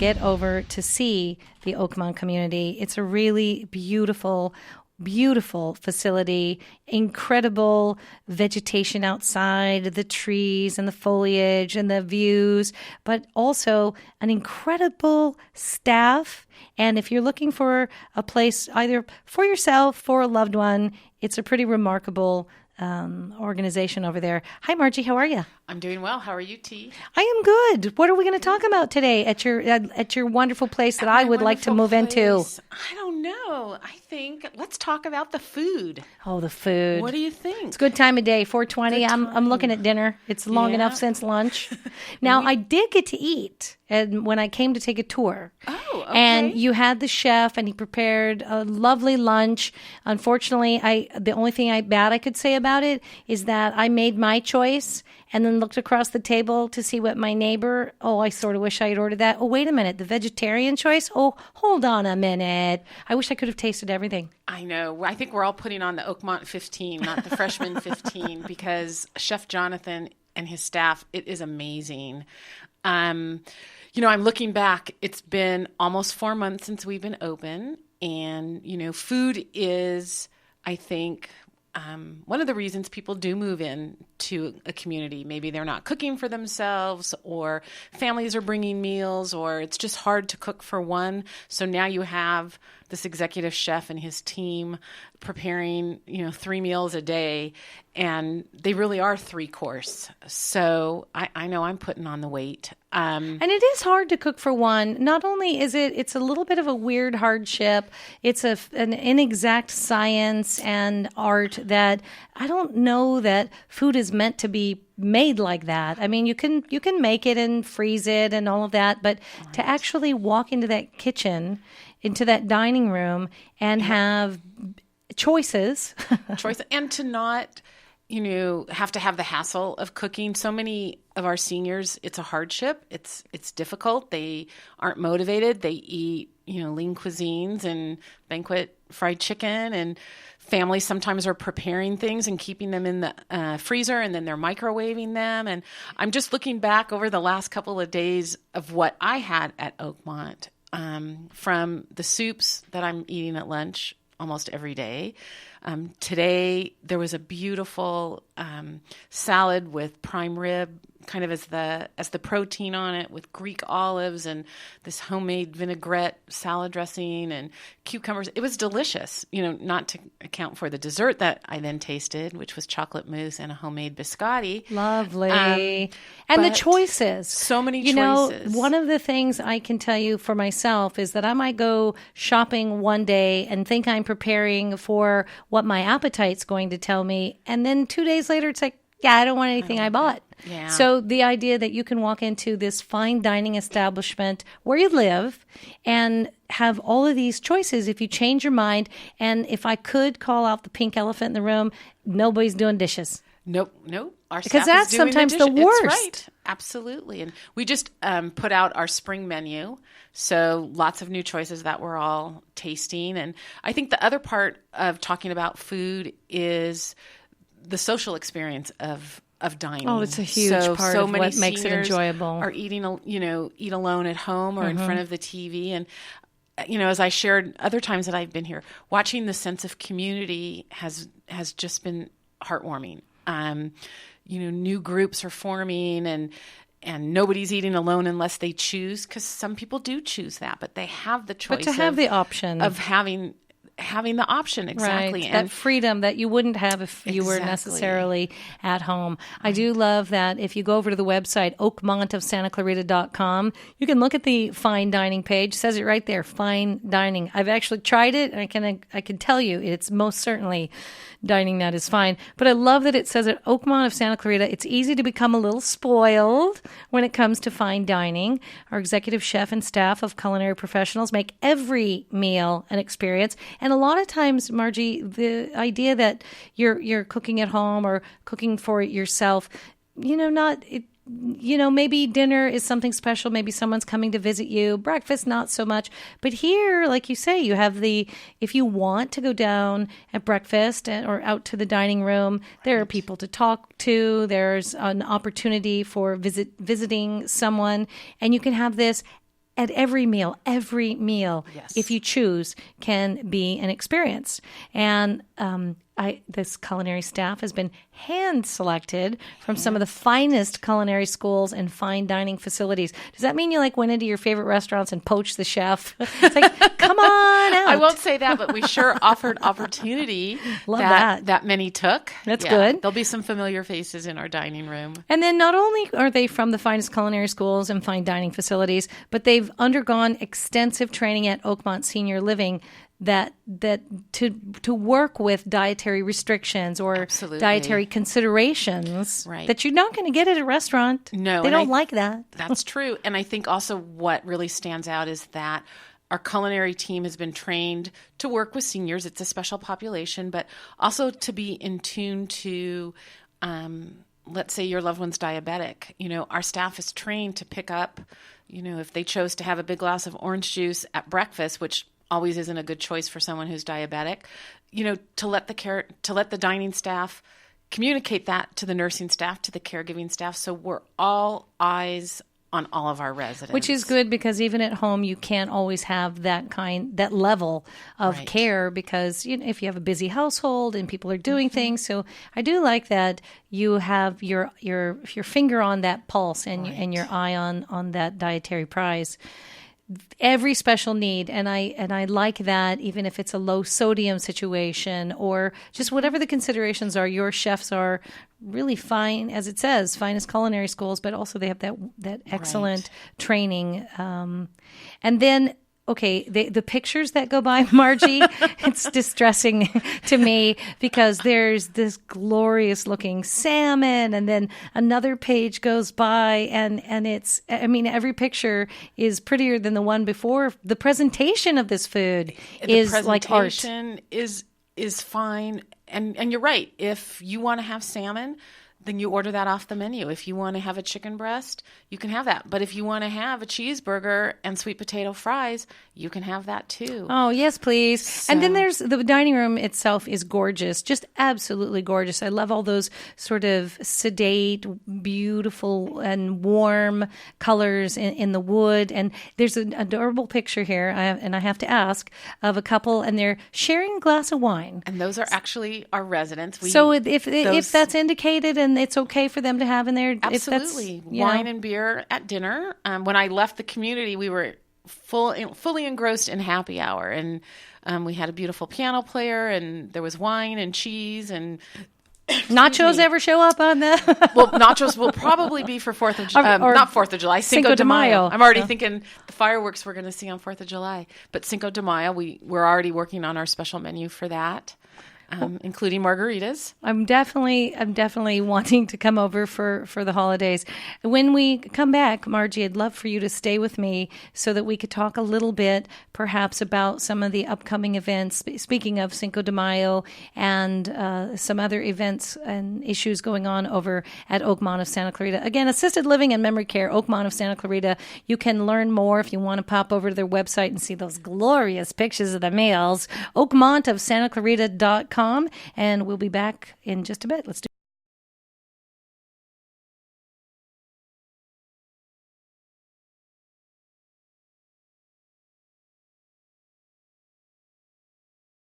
get over to see the Oakmont community. It's a really beautiful facility, incredible vegetation outside, the trees and the foliage and the views, but also an incredible staff. And if you're looking for a place either for yourself, for a loved one, it's a pretty remarkable organization over there. Hi, Margie. How are you? I'm doing well. How are you, T? I am good. What are we going to talk about today at your wonderful place that I would like to move into? I don't know. I think let's talk about the food. Oh, the food. What do you think? It's a good time of day, 4:20. I'm looking at dinner. It's long enough since lunch. Now, I did get to eat and when I came to take a tour. Oh, okay. And you had the chef and he prepared a lovely lunch. Unfortunately, the only thing bad I could say about it is that I made my choice and then looked across the table to see what my neighbor, I sort of wish I had ordered that. Oh, wait a minute, the vegetarian choice? Oh, hold on a minute. I wish I could have tasted everything. I know. I think we're all putting on the Oakmont 15, not the freshman 15, because Chef Jonathan and his staff, it is amazing. I'm looking back. It's been almost 4 months since we've been open. And, food is, I think, one of the reasons people do move in to a community. Maybe they're not cooking for themselves, or families are bringing meals, or it's just hard to cook for one. So now you have this executive chef and his team preparing, 3 meals a day, and they really are 3-course. So I know I'm putting on the weight. And it is hard to cook for one. Not only is it's a little bit of a weird hardship, it's an inexact science and art that I don't know that food is meant to be made like that. I mean, you can make it and freeze it and all of that, but to actually walk into that kitchen, into that dining room and have choices. And to not, have to have the hassle of cooking. So many of our seniors, it's a hardship. It's difficult. They aren't motivated. They eat, lean cuisines and banquet fried chicken, and families sometimes are preparing things and keeping them in the freezer, and then they're microwaving them. And I'm just looking back over the last couple of days of what I had at Oakmont, from the soups that I'm eating at lunch almost every day. Today, there was a beautiful salad with prime rib, kind of as the protein on it, with Greek olives and this homemade vinaigrette salad dressing and cucumbers. It was delicious, not to account for the dessert that I then tasted, which was chocolate mousse and a homemade biscotti. Lovely. And the choices. So many choices. One of the things I can tell you for myself is that I might go shopping one day and think I'm preparing for what my appetite's going to tell me. And then 2 days later, it's like, yeah, I don't want anything I bought. Yeah. So the idea that you can walk into this fine dining establishment where you live and have all of these choices if you change your mind. And if I could call out the pink elephant in the room, nobody's doing dishes. Nope. Because that's sometimes the worst. It's right. Absolutely. And we just put out our spring menu. So lots of new choices that we're all tasting. And I think the other part of talking about food is the social experience of dining. Oh, it's a huge part of what makes it enjoyable. Are eating, eat alone at home or in front of the TV. And, as I shared other times that I've been here, watching the sense of community has just been heartwarming. New groups are forming and nobody's eating alone unless they choose, because some people do choose that, but they have the choice. But to have the option of having the option, exactly. Right. That freedom that you wouldn't have if you were necessarily at home. I do love that if you go over to the website, oakmontofsantaclarita.com, you can look at the fine dining page. It says it right there, fine dining. I've actually tried it, and I can tell you it's most certainly dining that is fine. But I love that it says at Oakmont of Santa Clarita, it's easy to become a little spoiled when it comes to fine dining. Our executive chef and staff of culinary professionals make every meal an experience. And a lot of times, Margie, the idea that you're cooking at home or cooking for yourself, maybe dinner is something special. Maybe someone's coming to visit you. Breakfast, not so much. But here, like you say, you have if you want to go down at breakfast or out to the dining room, there are people to talk to. There's an opportunity for visiting someone. And you can have this at every meal, Yes. if you choose, can be an experience. And this culinary staff has been hand-selected from some of the finest culinary schools and fine dining facilities. Does that mean you went into your favorite restaurants and poached the chef? It's like, come on out. I won't say that, but we sure offered opportunity. Love that many took. That's good. There'll be some familiar faces in our dining room. And then not only are they from the finest culinary schools and fine dining facilities, but they've undergone extensive training at Oakmont Senior Living that to work with dietary restrictions or Absolutely. dietary considerations Right. that you're not going to get at a restaurant. No, they and don't like that. That's true. And I think also what really stands out is that our culinary team has been trained to work with seniors. It's a special population, but also to be in tune to, let's say your loved one's diabetic. Our staff is trained to pick up, if they chose to have a big glass of orange juice at breakfast, which always isn't a good choice for someone who's diabetic, to let the dining staff communicate that to the nursing staff, to the caregiving staff. So we're all eyes on all of our residents. Which is good because even at home, you can't always have that level of Right. care because if you have a busy household and people are doing things. So I do like that you have your finger on that pulse and your eye on that dietary prize. Every special need, and I like that even if it's a low sodium situation or just whatever the considerations are, your chefs are really fine, as it says, finest culinary schools, but also they have that excellent training. And then, okay, the pictures that go by, Margie, it's distressing to me because there's this glorious looking salmon and then another page goes by and it's, every picture is prettier than the one before. The presentation of this food is like art. The presentation is fine. And you're right. If you want to have salmon, then you order that off the menu. If you want to have a chicken breast, you can have that. But if you want to have a cheeseburger and sweet potato fries, you can have that too. Oh, yes, please. And then there's the dining room itself is gorgeous, just absolutely gorgeous. I love all those sort of sedate, beautiful, and warm colors in the wood. And there's an adorable picture here, and I have to ask, of a couple, and they're sharing a glass of wine. And those are actually our residents. So if that's indicated and it's okay for them to have in there, absolutely, if that's, wine and beer at dinner. When I left the community, we were fully engrossed in happy hour, and we had a beautiful piano player, and there was wine and cheese and. Nachos ever show up on the? Well, nachos will probably be for not 4th of July, Cinco de Mayo. I'm already thinking the fireworks we're going to see on 4th of July. But Cinco de Mayo, we're already working on our special menu for that. Including margaritas. I'm definitely wanting to come over for the holidays. When we come back, Margie, I'd love for you to stay with me so that we could talk a little bit perhaps about some of the upcoming events, speaking of Cinco de Mayo and some other events and issues going on over at Oakmont of Santa Clarita. Again, assisted living and memory care, Oakmont of Santa Clarita. You can learn more if you want to pop over to their website and see those glorious pictures of the meals, oakmontofsantaclarita.com. And we'll be back in just a bit. Let's do